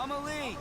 Amelie!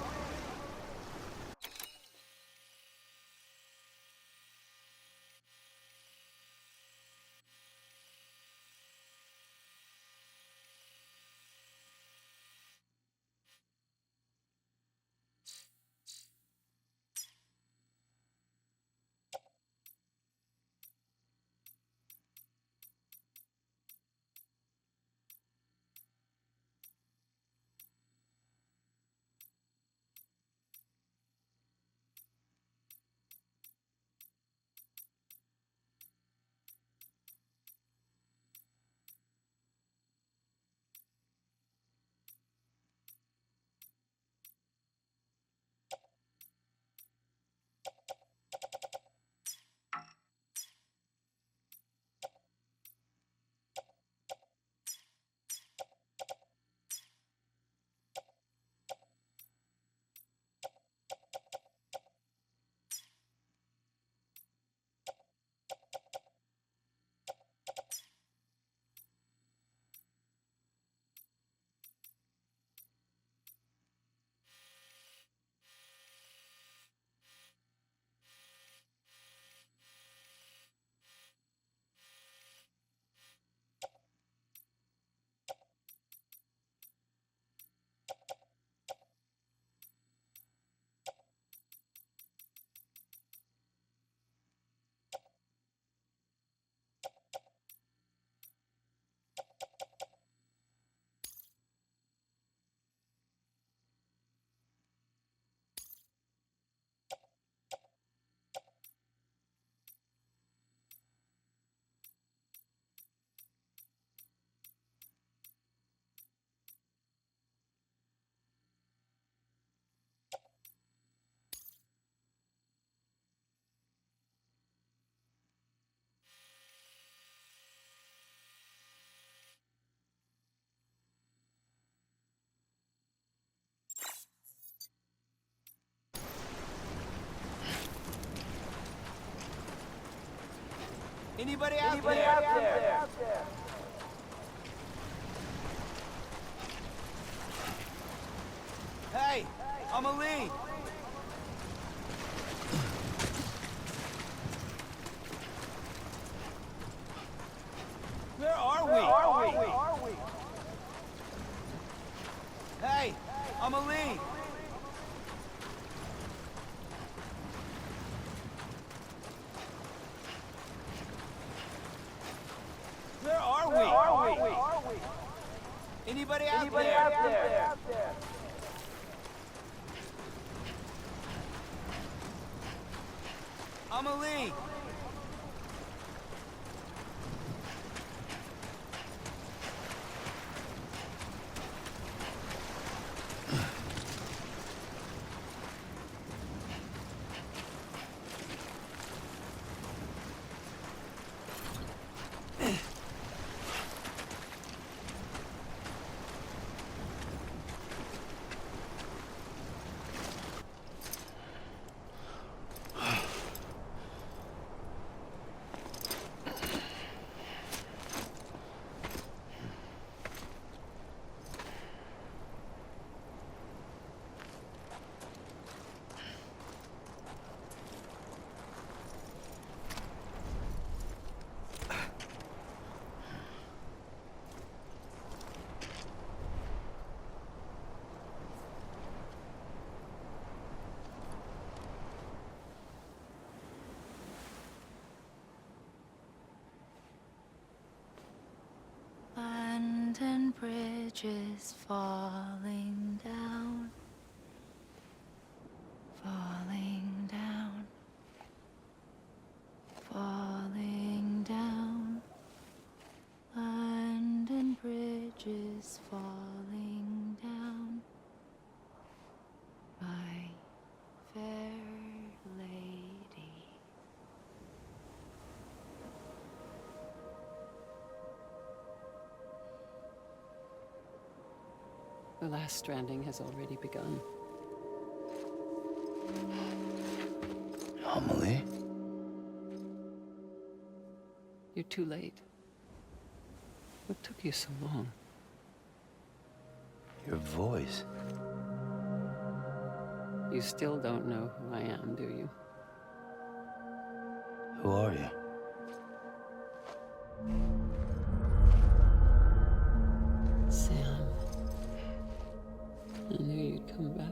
Anybody out there? Hey, Amelie! Where are we? Hey, Amelie! Where are we? Anybody out there? Amelie! London Bridge is falling down, falling down, falling down. London Bridge is falling down, my fair lady. The last stranding has already begun. Amelie? You're too late. What took you so long? Your voice. You still don't know who I am, do you? Who are you? Sam. I knew you'd come back.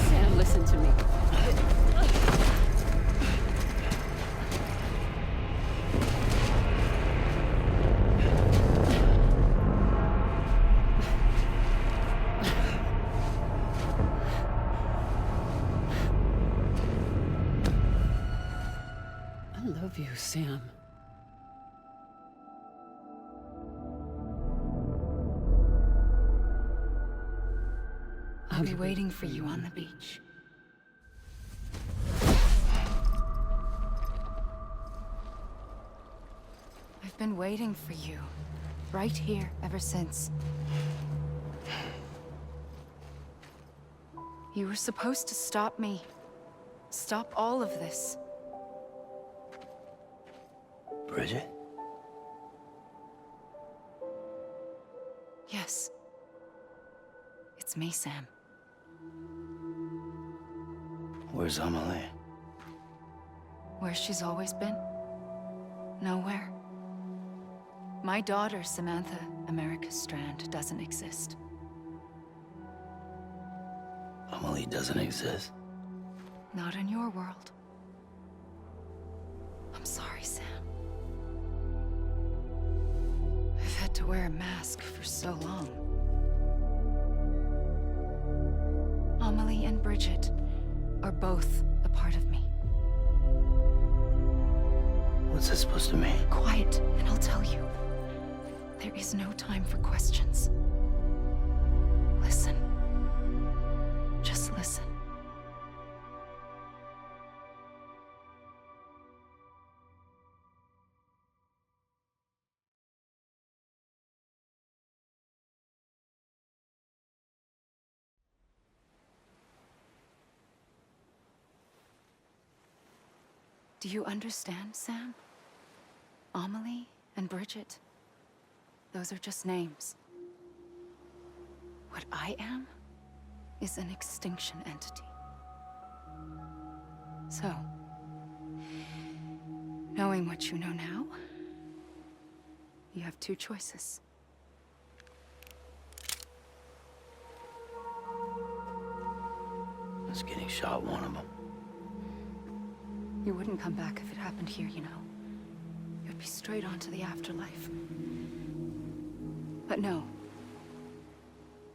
Sam, listen to me. I love you, Sam. I'll be waiting for you on the beach. I've been waiting for you, right here, ever since. You were supposed to stop me. Stop all of this. Bridget? Yes. It's me, Sam. Where's Amelie? Where she's always been. Nowhere. My daughter, Samantha America Strand, doesn't exist. Amelie doesn't exist. Not in your world. I'm sorry, Sam. I've had to wear a mask for so long. Amelie and Bridget are both a part of me. What's that supposed to mean? Quiet, and I'll tell you. There is no time for questions. Listen. Just listen. Do you understand, Sam? Amelie and Bridget, those are just names. What I am is an extinction entity. So, knowing what you know now, you have two choices. Is getting shot one of them? You wouldn't come back if it happened here, you know. You'd be straight on to the afterlife. But no.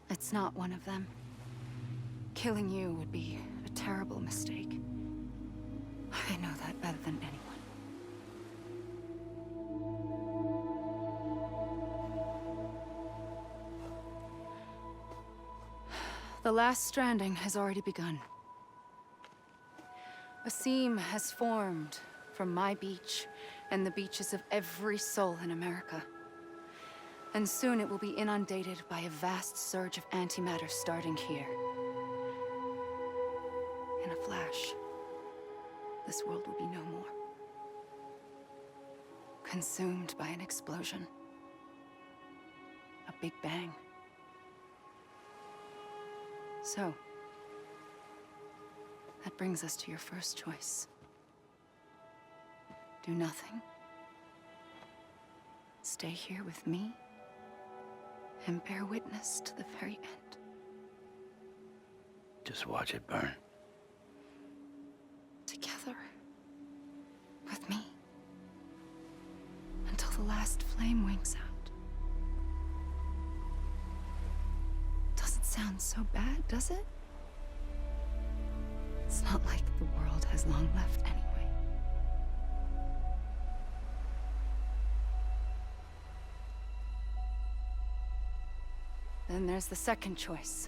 It's not one of them. Killing you would be a terrible mistake. I know that better than anyone. The last stranding has already begun. A seam has formed from my beach and the beaches of every soul in America. And soon it will be inundated by a vast surge of antimatter starting here. In a flash, this world will be no more. Consumed by an explosion. A big bang. So, that brings us to your first choice. Do nothing. Stay here with me and bear witness to the very end. Just watch it burn. Together. With me. Until the last flame winks out. Doesn't sound so bad, does it? It's not like the world has long left anyway. Then there's the second choice.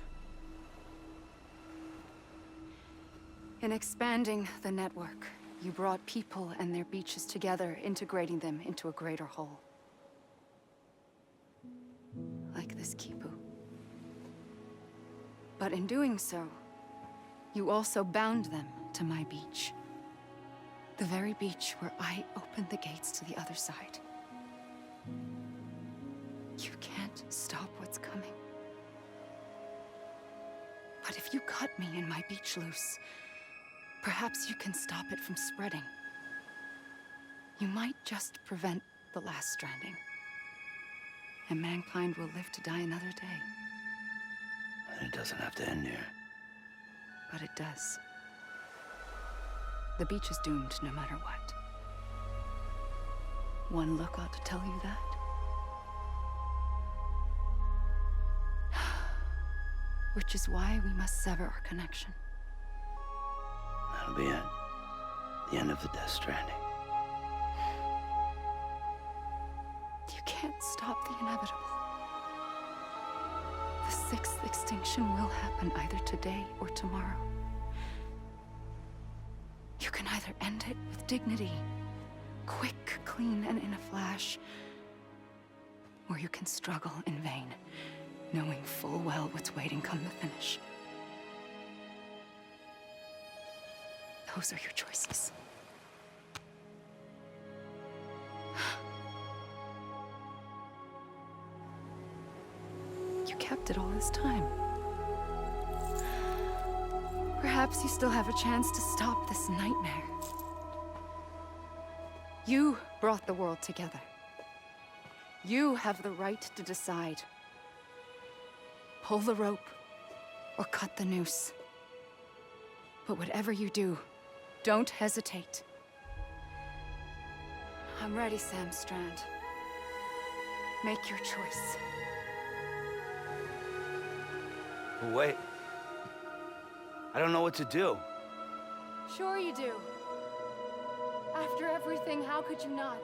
In expanding the network, you brought people and their beaches together, integrating them into a greater whole. Like this Kipu. But in doing so, you also bound them to my beach. The very beach where I opened the gates to the other side. You can't stop what's coming. But if you cut me and my beach loose, perhaps you can stop it from spreading. You might just prevent the last stranding. And mankind will live to die another day. And it doesn't have to end here. But it does. The beach is doomed no matter what. One look ought to tell you that. Which is why we must sever our connection. That'll be it. The end of the Death Stranding. You can't stop the inevitable. The sixth extinction will happen either today or tomorrow. You can either end it with dignity, quick, clean, and in a flash, or you can struggle in vain, knowing full well what's waiting come the finish. Those are your choices. You kept it all this time. Perhaps you still have a chance to stop this nightmare. You brought the world together. You have the right to decide. Pull the rope or cut the noose. But whatever you do, don't hesitate. I'm ready, Sam Strand. Make your choice. Wait. I don't know what to do. Sure you do. After everything, how could you not?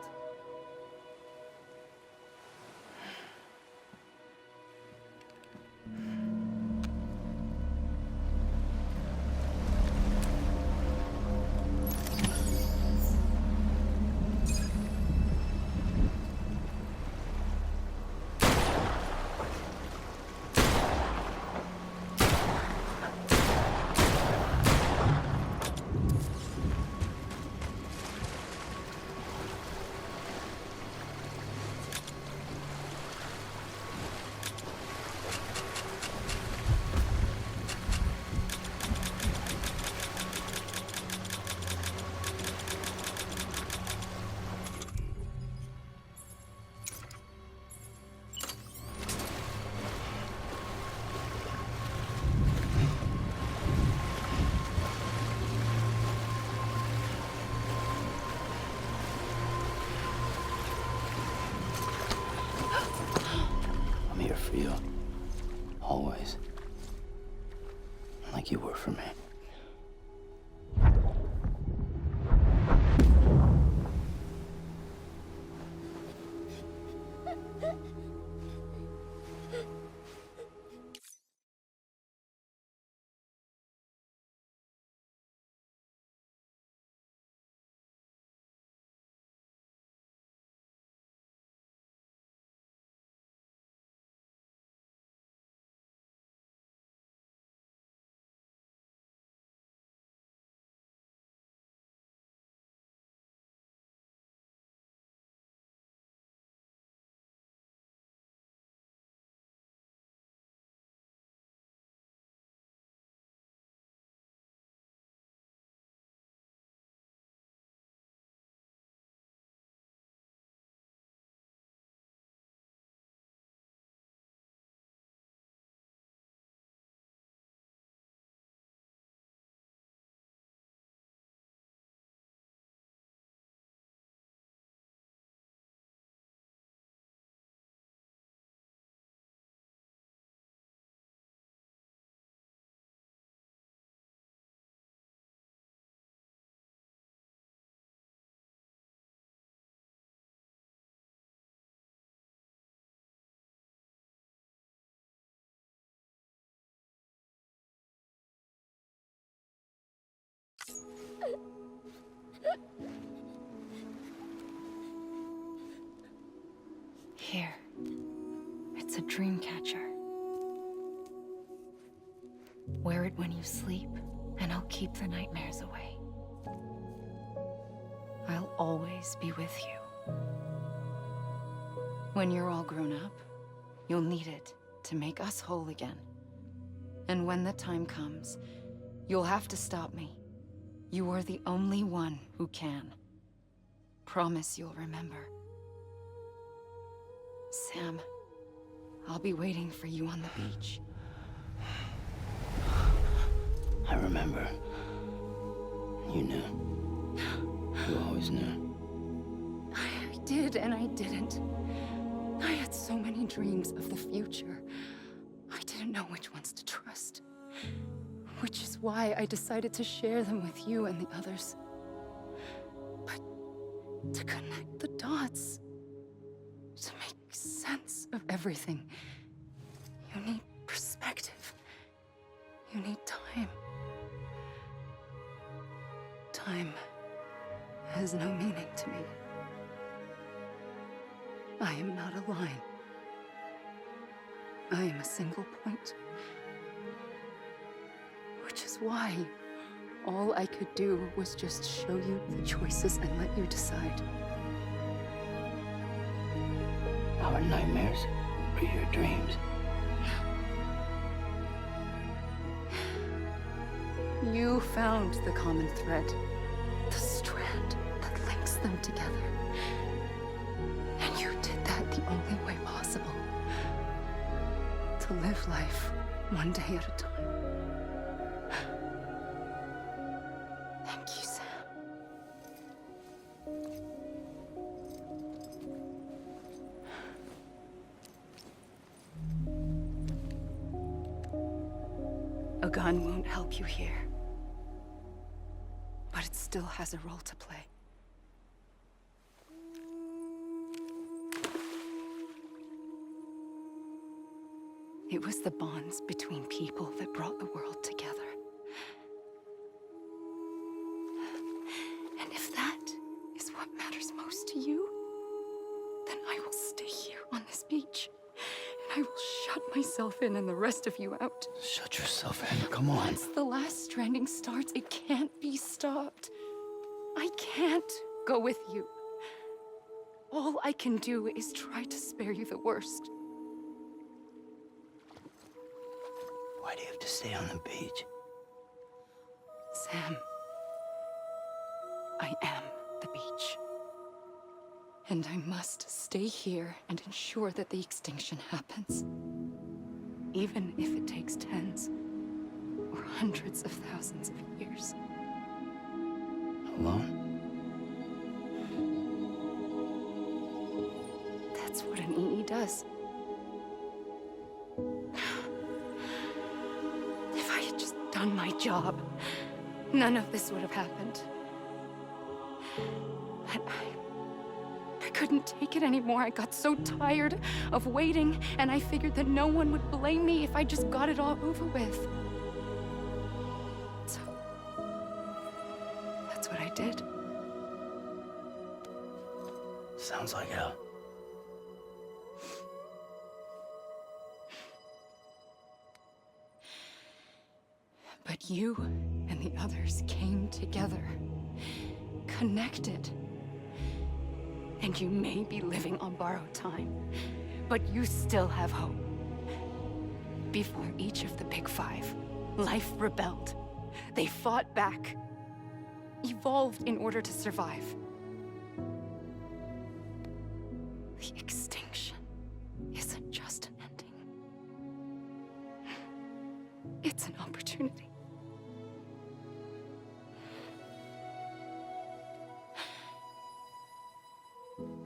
I'm here for you. Always. Like you were for me. Here. It's a dream catcher. Wear it when you sleep, and I'll keep the nightmares away. I'll always be with you. When you're all grown up, you'll need it to make us whole again. And when the time comes, you'll have to stop me. You are the only one who can. Promise you'll remember. Sam, I'll be waiting for you on the beach. I remember. You knew. You always knew. I did and I didn't. I had so many dreams of the future. I didn't know which ones to trust. Which is why I decided to share them with you and the others. But to connect the dots, to make sense of everything, you need perspective. You need time. Time has no meaning to me. I am not a line. I am a single point. Which is why all I could do was just show you the choices and let you decide. Our nightmares are your dreams. You found the common thread, the strand that links them together. And you did that the only way possible. To live life one day at a time. Thank you, Sam. A gun won't help you here. But it still has a role to play. It was the bonds between people that brought the world together. And if that is what matters most to you, then I will stay here on this beach. And I will shut myself in and the rest of you out. Shut yourself in. Come on. Once the last stranding starts, it can't be stopped. I can't go with you. All I can do is try to spare you the worst. Why do you have to stay on the beach? Sam, I am the beach. And I must stay here and ensure that the extinction happens. Even if it takes tens or hundreds of thousands of years. Alone? That's what an EE does. If I had just done my job, none of this would have happened. But I couldn't take it anymore. I got so tired of waiting, and I figured that no one would blame me if I just got it all over with. So, that's what I did. Sounds like hell. But you and the others came together, connected. And you may be living on borrowed time, but you still have hope. Before each of the Big Five, life rebelled. They fought back, evolved in order to survive. The extinction isn't just an ending. It's an opportunity.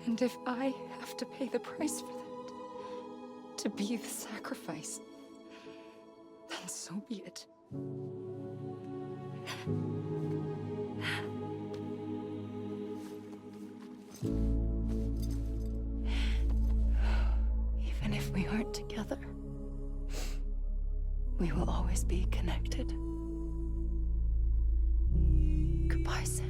And if I have to pay the price for that, to be the sacrifice, then so be it. Even if we aren't together, we will always be connected. Goodbye, Sam.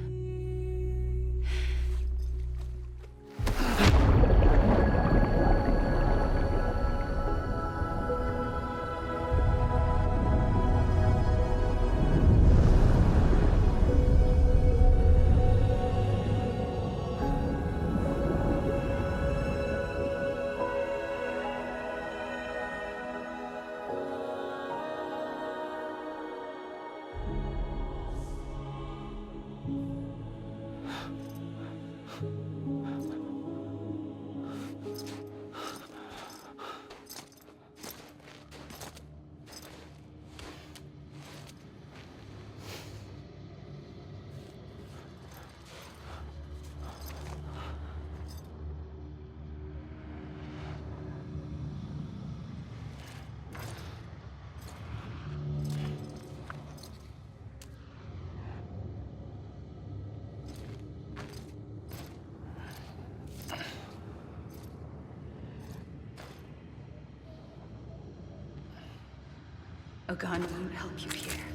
A gun won't help you here.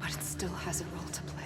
But it still has a role to play.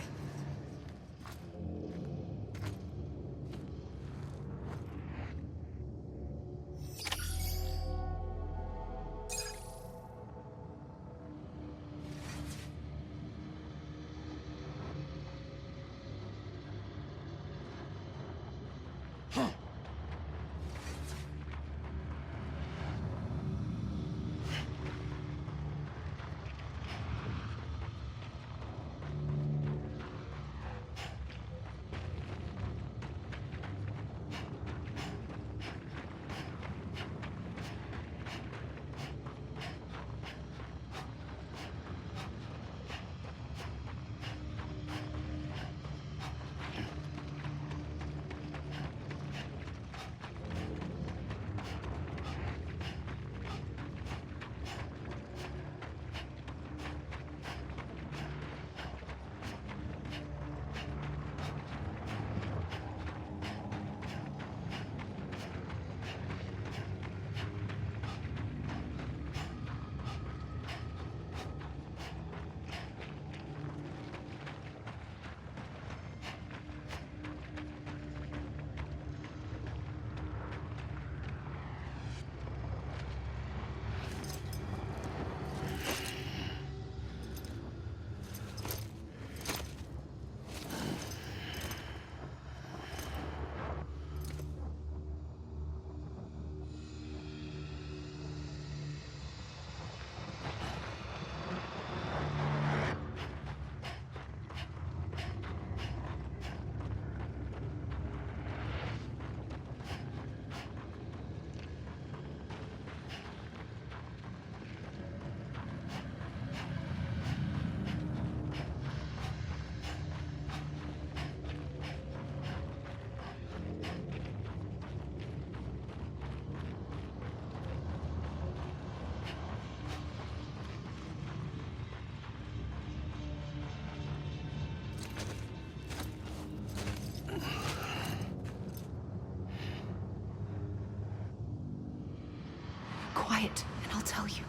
Quiet, and I'll tell you.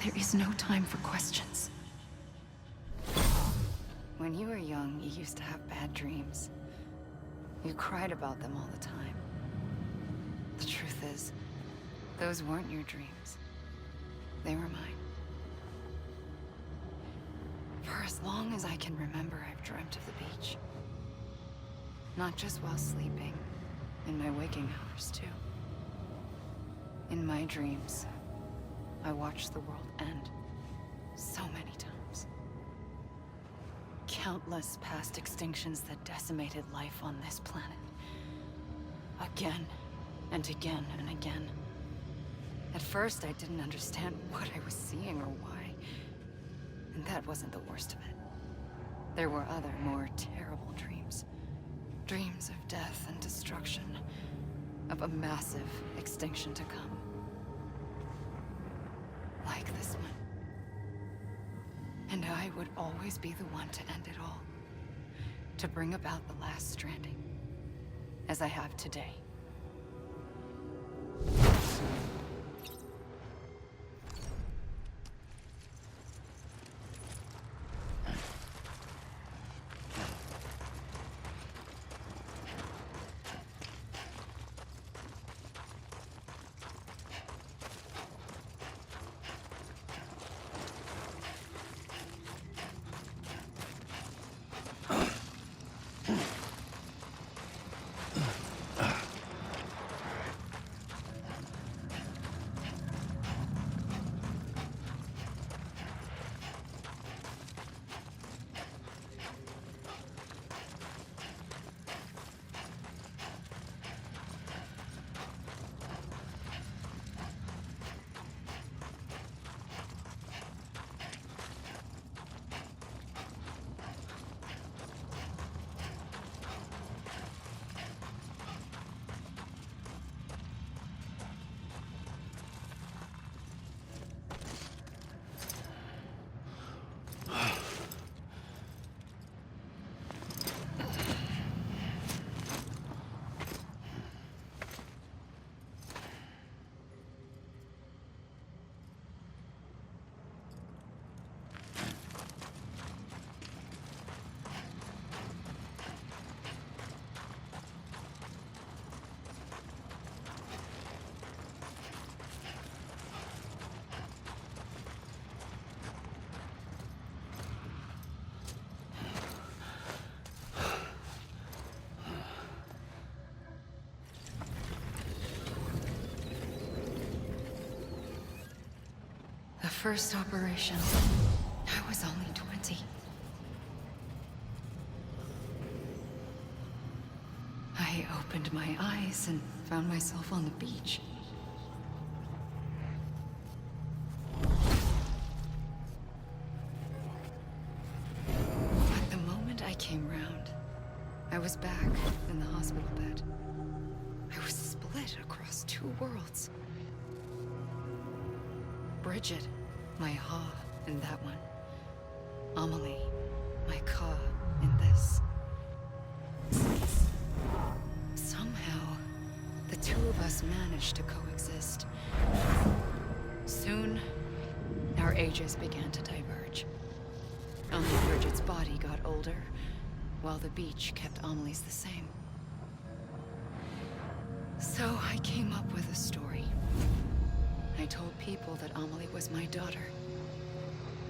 There is no time for questions. When you were young, you used to have bad dreams. You cried about them all the time. The truth is, those weren't your dreams. They were mine. For as long as I can remember, I've dreamt of the beach. Not just while sleeping, in my waking hours, too. In my dreams, I watched the world end so many times. Countless past extinctions that decimated life on this planet. Again, and again, and again. At first, I didn't understand what I was seeing or why. And that wasn't the worst of it. There were other, more terrible dreams. Dreams of death and destruction. Of a massive extinction to come. Like this one. And I would always be the one to end it all. To bring about the last stranding. As I have today. first operation, I was only 20. I opened my eyes and found myself on the beach. But the moment I came round, I was back in the hospital bed. I was split across two worlds. Bridget, my Ha in that one. Amelie, my Ka in this. Somehow, the two of us managed to coexist. Soon, our ages began to diverge. Only Bridget's body got older, while the beach kept Amelie's the same. So I came up with a story. I told people that Amelie was my daughter.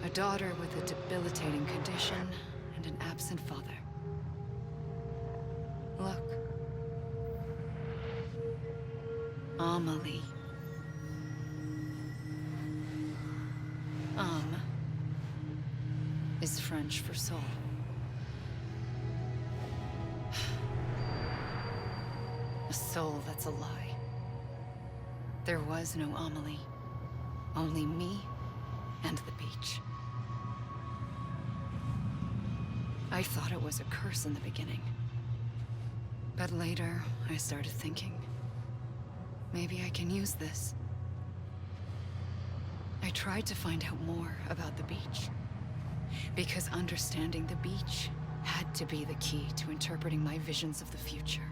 A daughter with a debilitating condition and an absent father. Look. Amelie. Is French for soul. A soul that's a lie. There was no Amelie. Only me and the beach. I thought it was a curse in the beginning. But later, I started thinking, maybe I can use this. I tried to find out more about the beach. Because understanding the beach had to be the key to interpreting my visions of the future.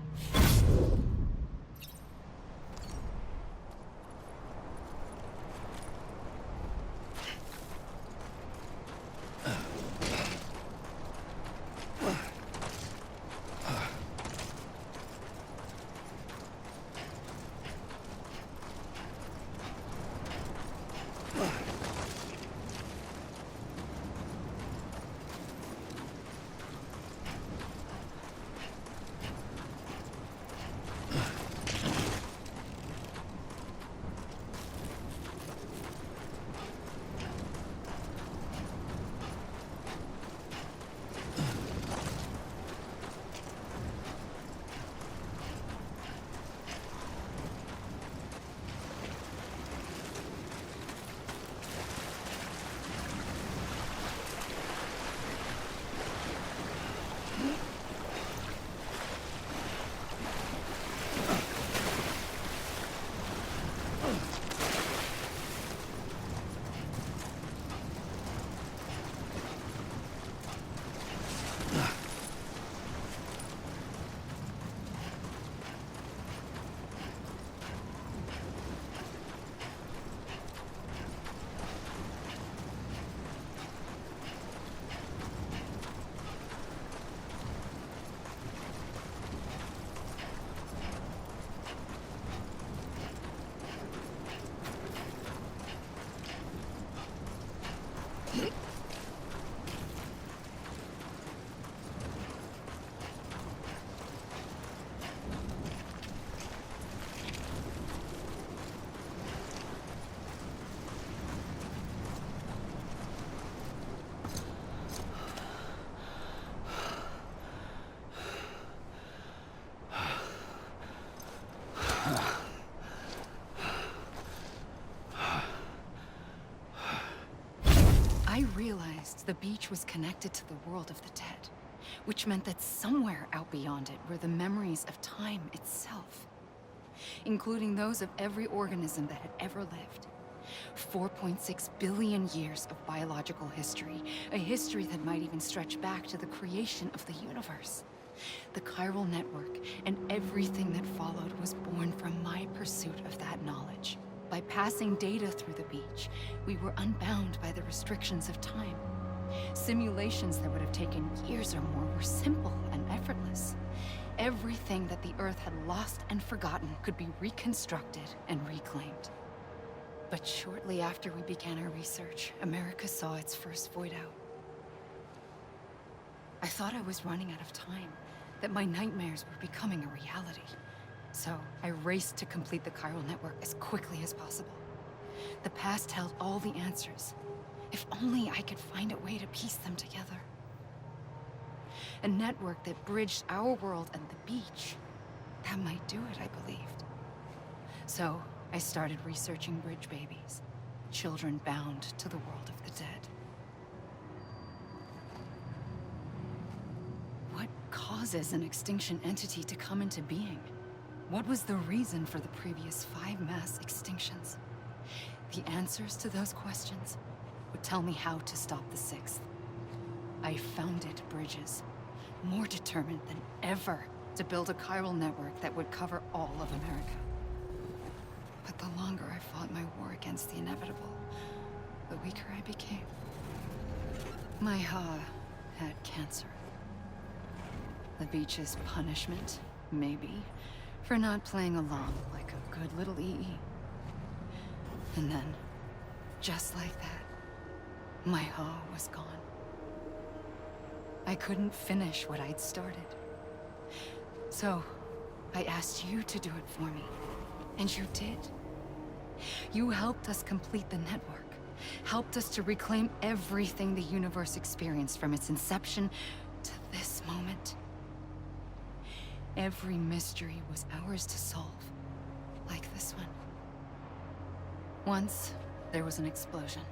I realized the beach was connected to the world of the dead, which meant that somewhere out beyond it were the memories of time itself, including those of every organism that had ever lived. 4.6 billion years of biological history, a history that might even stretch back to the creation of the universe. The chiral network and everything that followed was born from my pursuit of that knowledge. By passing data through the beach, we were unbound by the restrictions of time. Simulations that would have taken years or more were simple and effortless. Everything that the Earth had lost and forgotten could be reconstructed and reclaimed. But shortly after we began our research, America saw its first void out. I thought I was running out of time, that my nightmares were becoming a reality. So I raced to complete the chiral network as quickly as possible. The past held all the answers. If only I could find a way to piece them together. A network that bridged our world and the beach. That might do it, I believed. So, I started researching bridge babies. Children bound to the world of the dead. What causes an extinction entity to come into being? What was the reason for the previous 5 mass extinctions? The answers to those questions would tell me how to stop the 6th. I founded bridges, more determined than ever to build a chiral network that would cover all of America. But the longer I fought my war against the inevitable, the weaker I became. My Ha had cancer. The beach's punishment, maybe, for not playing along like a good little EE. And then, just like that, my Ha was gone. I couldn't finish what I'd started. So, I asked you to do it for me. And you did. You helped us complete the network. Helped us to reclaim everything the universe experienced from its inception to this moment. Every mystery was ours to solve. Like this one. Once, there was an explosion.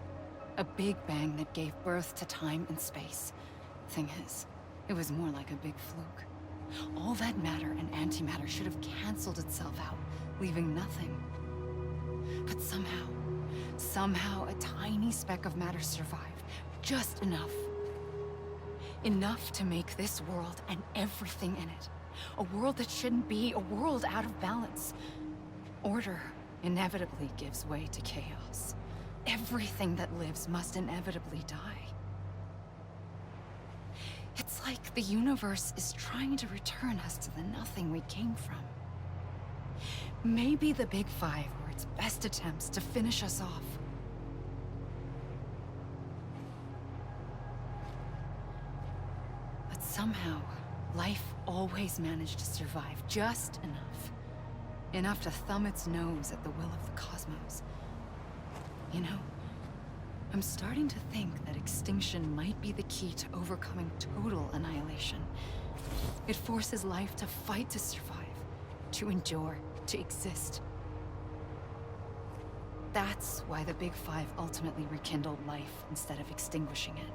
A big bang that gave birth to time and space. Thing is, it was more like a big fluke. All that matter and antimatter should have canceled itself out, leaving nothing. But somehow a tiny speck of matter survived. Just enough. Enough to make this world and everything in it. A world that shouldn't be, a world out of balance. Order inevitably gives way to chaos. Everything that lives must inevitably die. It's like the universe is trying to return us to the nothing we came from. Maybe the Big Five were its best attempts to finish us off. But somehow, life always managed to survive just enough. Enough to thumb its nose at the will of the cosmos. You know, I'm starting to think that extinction might be the key to overcoming total annihilation. It forces life to fight to survive, to endure, to exist. That's why the Big Five ultimately rekindled life instead of extinguishing it.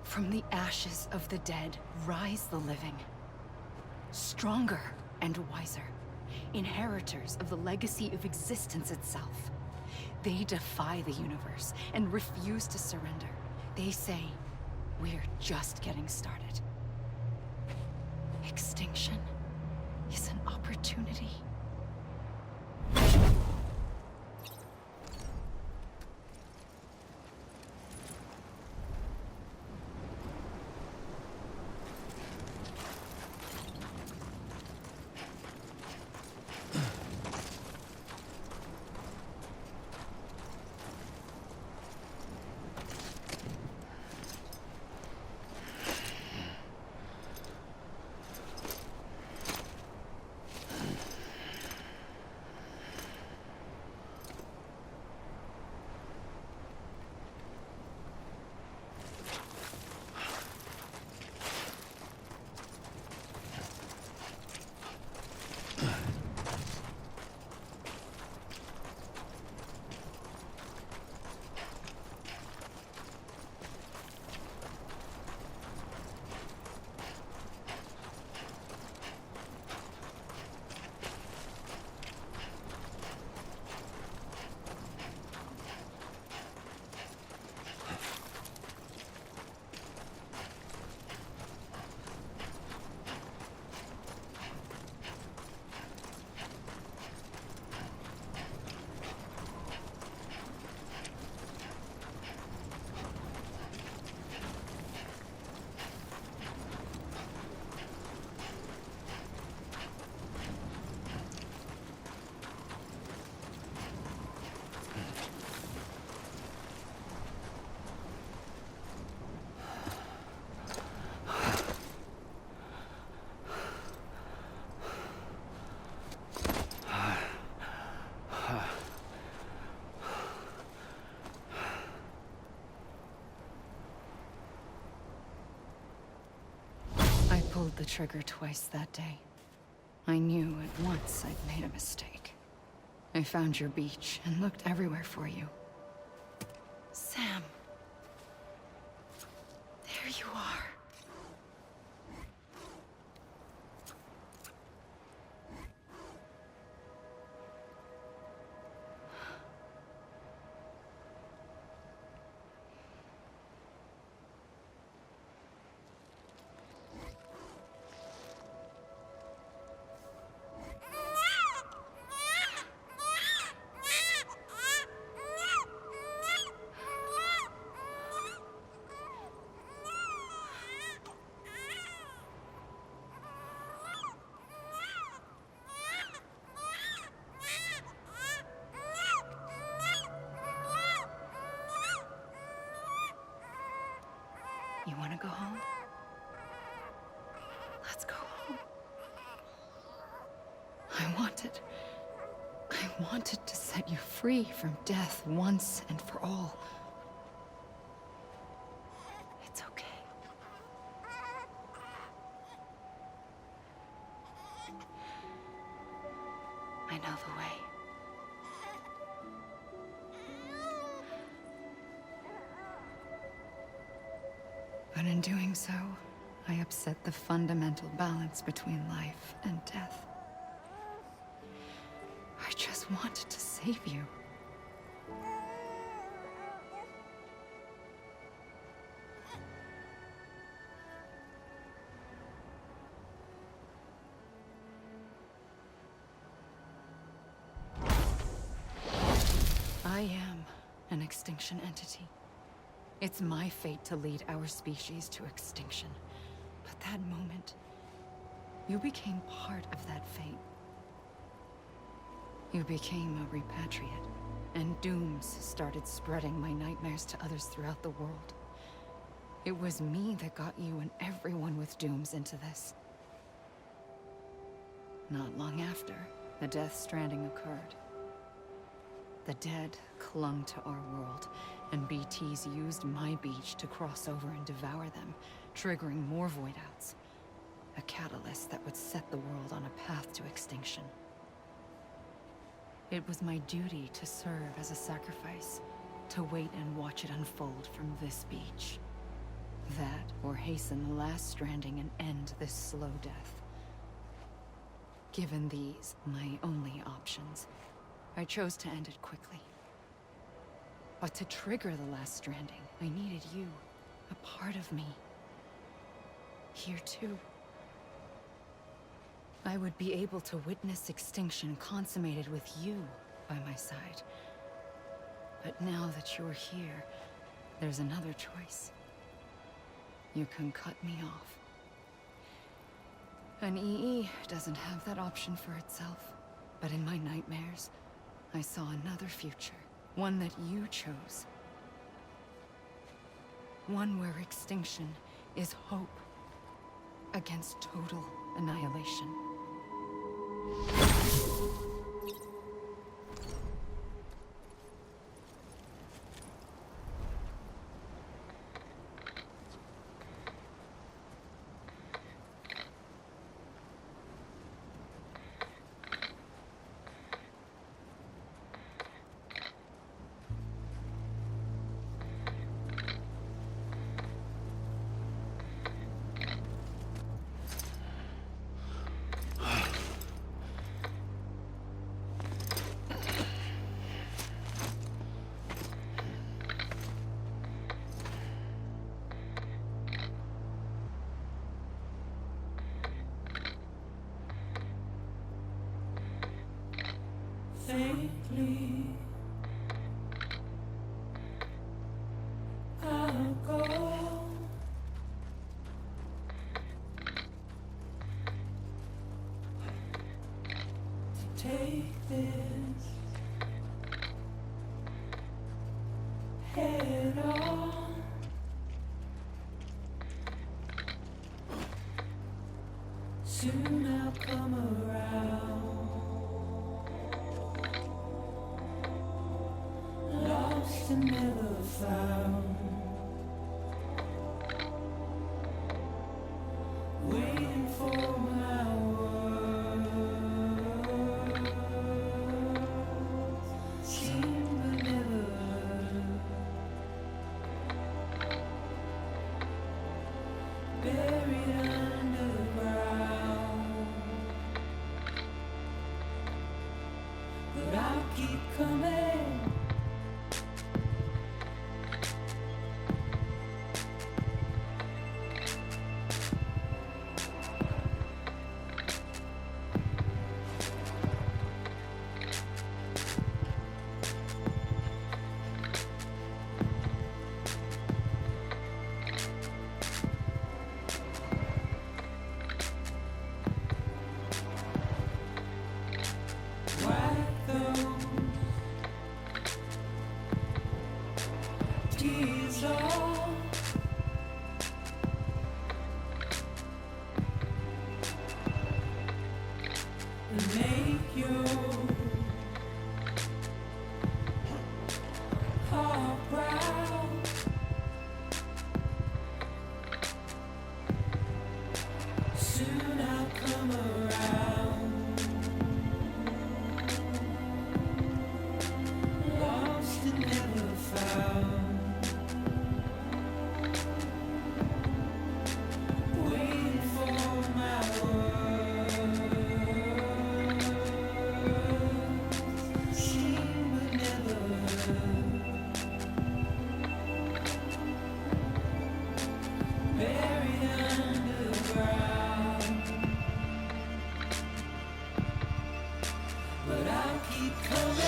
From the ashes of the dead rise the living. Stronger and wiser. Inheritors of the legacy of existence itself. They defy the universe and refuse to surrender. They say, we're just getting started. Extinction is an opportunity. the trigger twice that day. I knew at once I'd made a mistake. I found your beach and looked everywhere for you. Sam. There you are. You want to go home? Let's go home. I wanted to set you free from death once and for all. It's okay. I know the way. But in doing so, I upset the fundamental balance between life and death. I just wanted to save you. I am an extinction entity. It's my fate to lead our species to extinction. But that moment, you became part of that fate. You became a repatriate, and dooms started spreading my nightmares to others throughout the world. It was me that got you and everyone with dooms into this. Not long after, the Death Stranding occurred. The dead clung to our world, and BTs used my beach to cross over and devour them, triggering more voidouts. A catalyst that would set the world on a path to extinction. It was my duty to serve as a sacrifice, to wait and watch it unfold from this beach. That, or hasten the last stranding and end this slow death. Given these, my only options, I chose to end it quickly. But to trigger the last stranding, I needed you, a part of me. Here too. I would be able to witness extinction consummated with you by my side. But now that you're here, there's another choice. You can cut me off. An EE doesn't have that option for itself. But in my nightmares, I saw another future. One that you chose. One where extinction is hope against total annihilation. Faintly, I'll go. To take this head on. Soon I'll come around. Lost and never found, waiting for but I'll keep coming. Wipe those tears off. And make your heart proud. Soon I'll come around. Lost and never found. Waiting for my words. Seen but never heard. Buried underground. But I'll keep coming.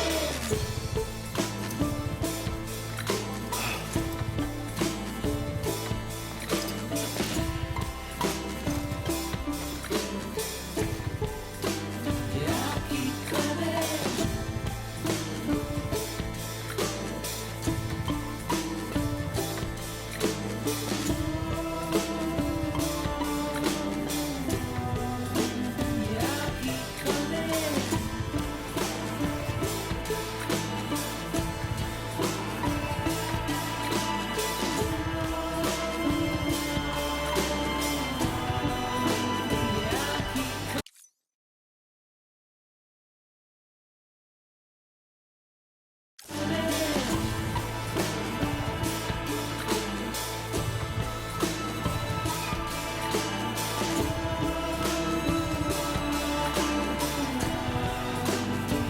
Yeah, I'll keep coming.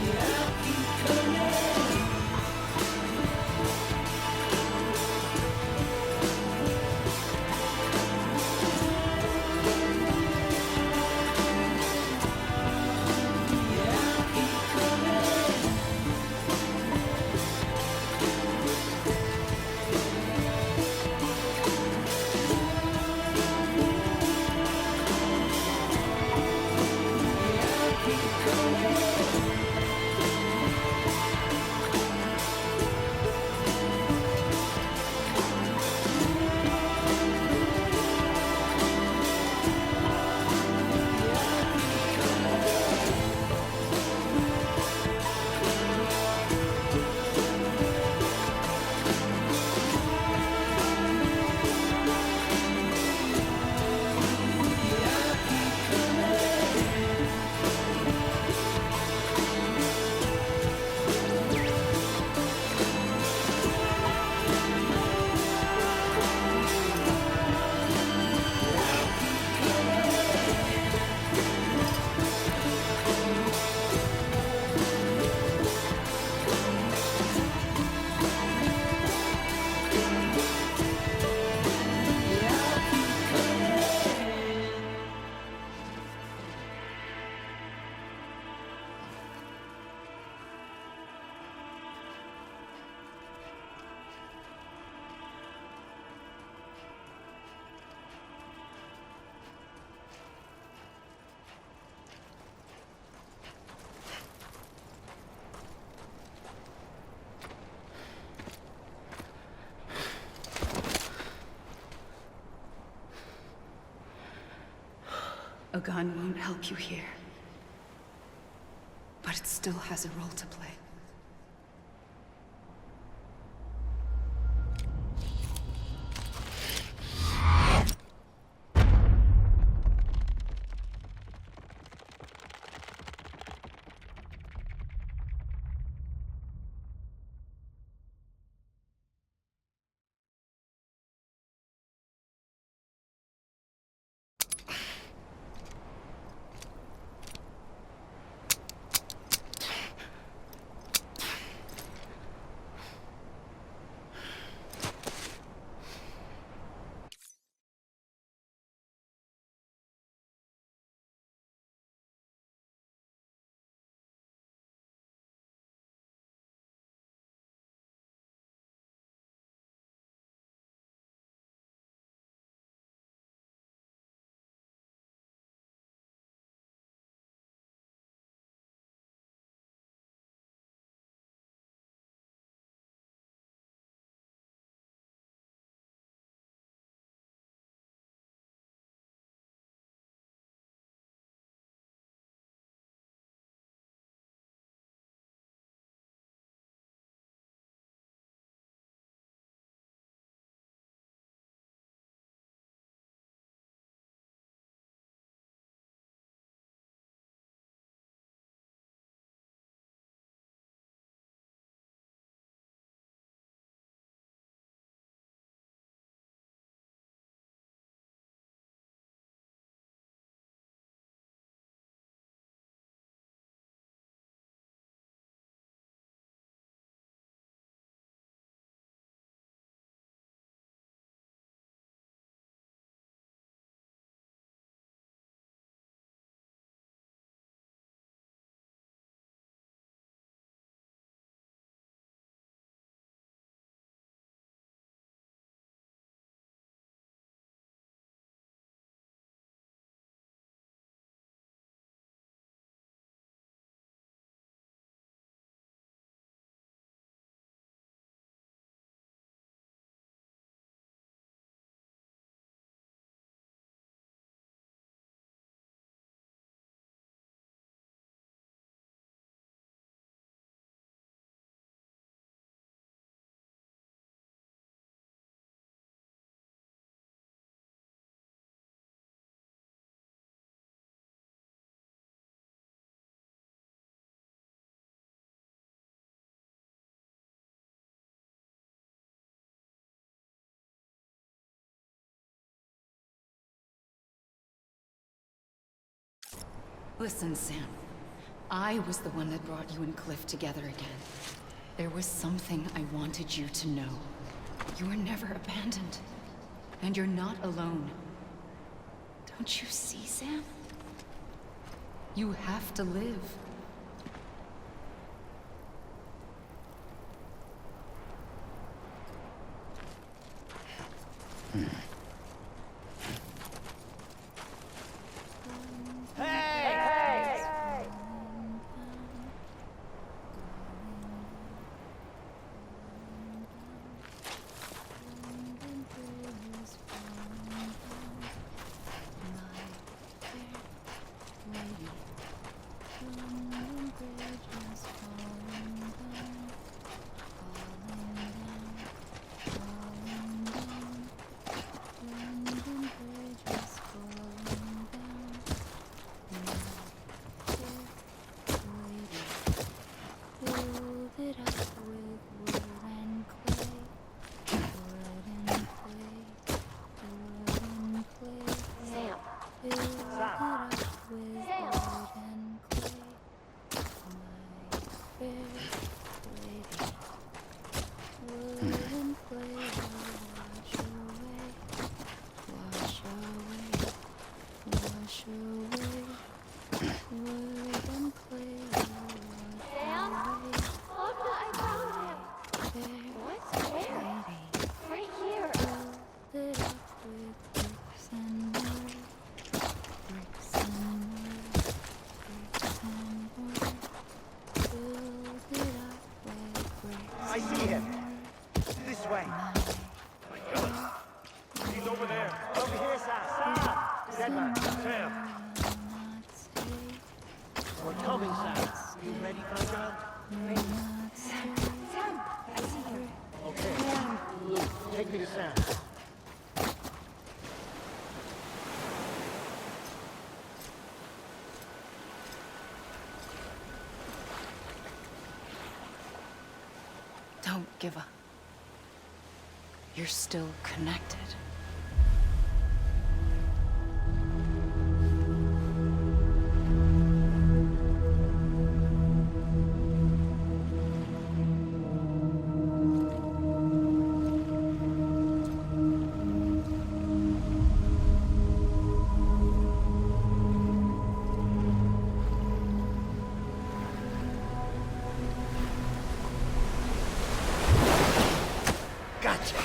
Yeah, I'll keep coming. A gun won't help you here. But it still has a role to play. Listen, Sam. I was the one that brought you and Cliff together again. There was something I wanted you to know. You were never abandoned. And you're not alone. Don't you see, Sam? You have to live. I see him. This way. He's over there. Over here, Sam. Dead man. Sam. We're coming, Sam. You ready, Franco? Sam, I see you. Okay. Luke, take me to Sam. Don't give up. You're still connected. Gotcha.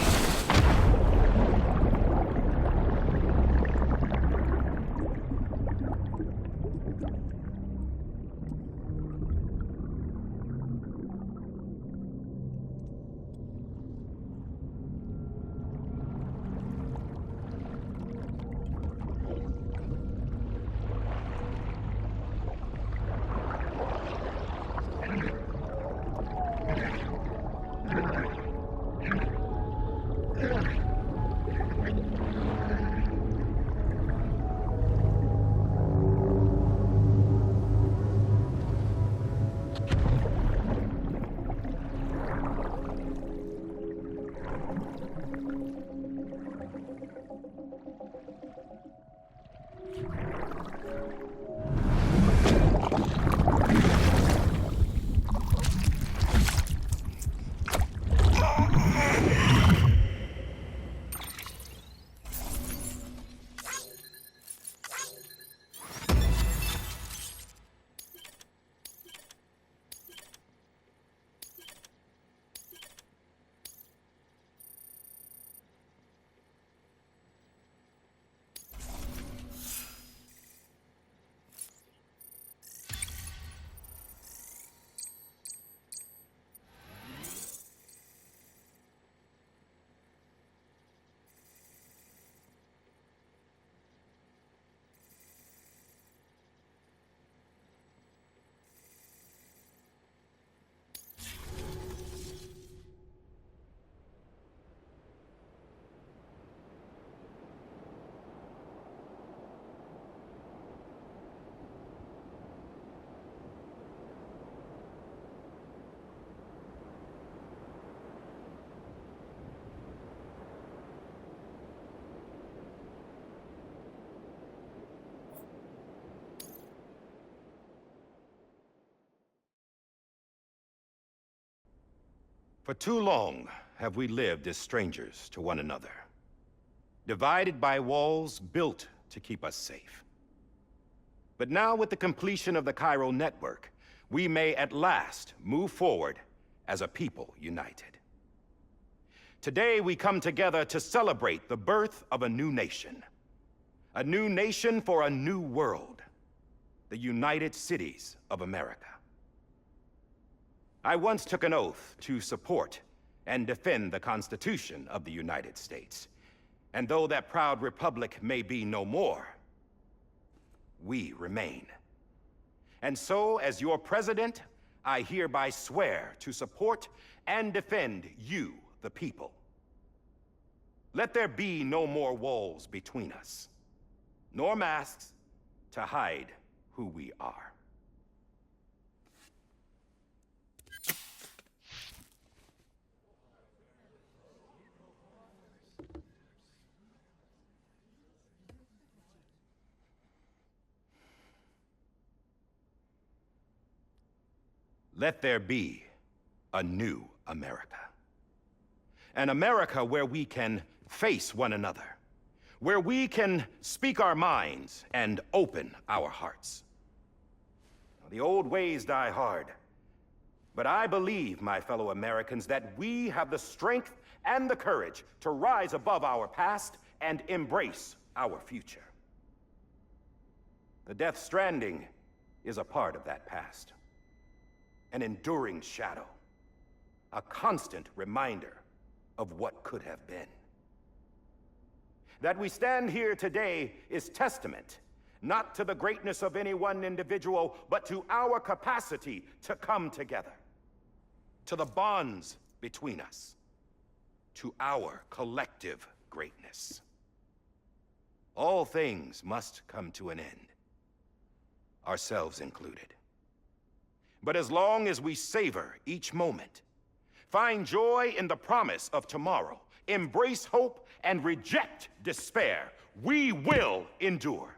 For too long have we lived as strangers to one another, divided by walls built to keep us safe. But now, with the completion of the Cairo network, we may at last move forward as a people united. Today, we come together to celebrate the birth of a new nation for a new world, the United Cities of America. I once took an oath to support and defend the Constitution of the United States. And though that proud republic may be no more, we remain. And so, as your president, I hereby swear to support and defend you, the people. Let there be no more walls between us, nor masks to hide who we are. Let there be a new America. An America where we can face one another, where we can speak our minds and open our hearts. The old ways die hard, but I believe, my fellow Americans, that we have the strength and the courage to rise above our past and embrace our future. The Death Stranding is a part of that past. An enduring shadow, a constant reminder of what could have been. That we stand here today is testament, not to the greatness of any one individual, but to our capacity to come together, to the bonds between us, to our collective greatness. All things must come to an end, ourselves included. But as long as we savor each moment, find joy in the promise of tomorrow, embrace hope, and reject despair, we will endure.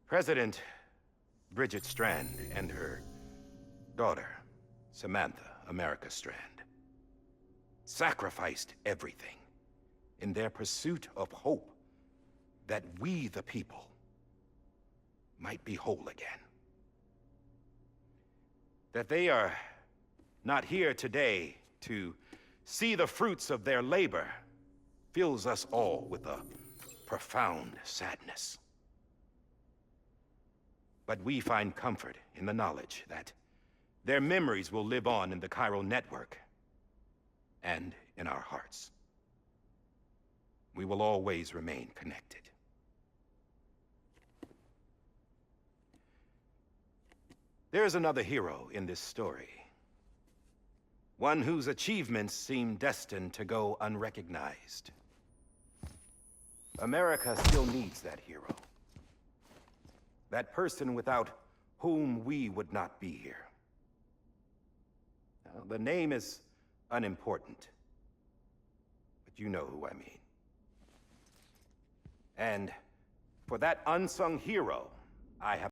President Bridget Strand and her daughter, Samantha America Strand, sacrificed everything in their pursuit of hope that we, the people, might be whole again. That they are not here today to see the fruits of their labor fills us all with a profound sadness. But we find comfort in the knowledge that their memories will live on in the Cairo network and in our hearts. We will always remain connected. There's another hero in this story. One whose achievements seem destined to go unrecognized. America still needs that hero. That person without whom we would not be here. Now, the name is unimportant, but you know who I mean. And for that unsung hero, I have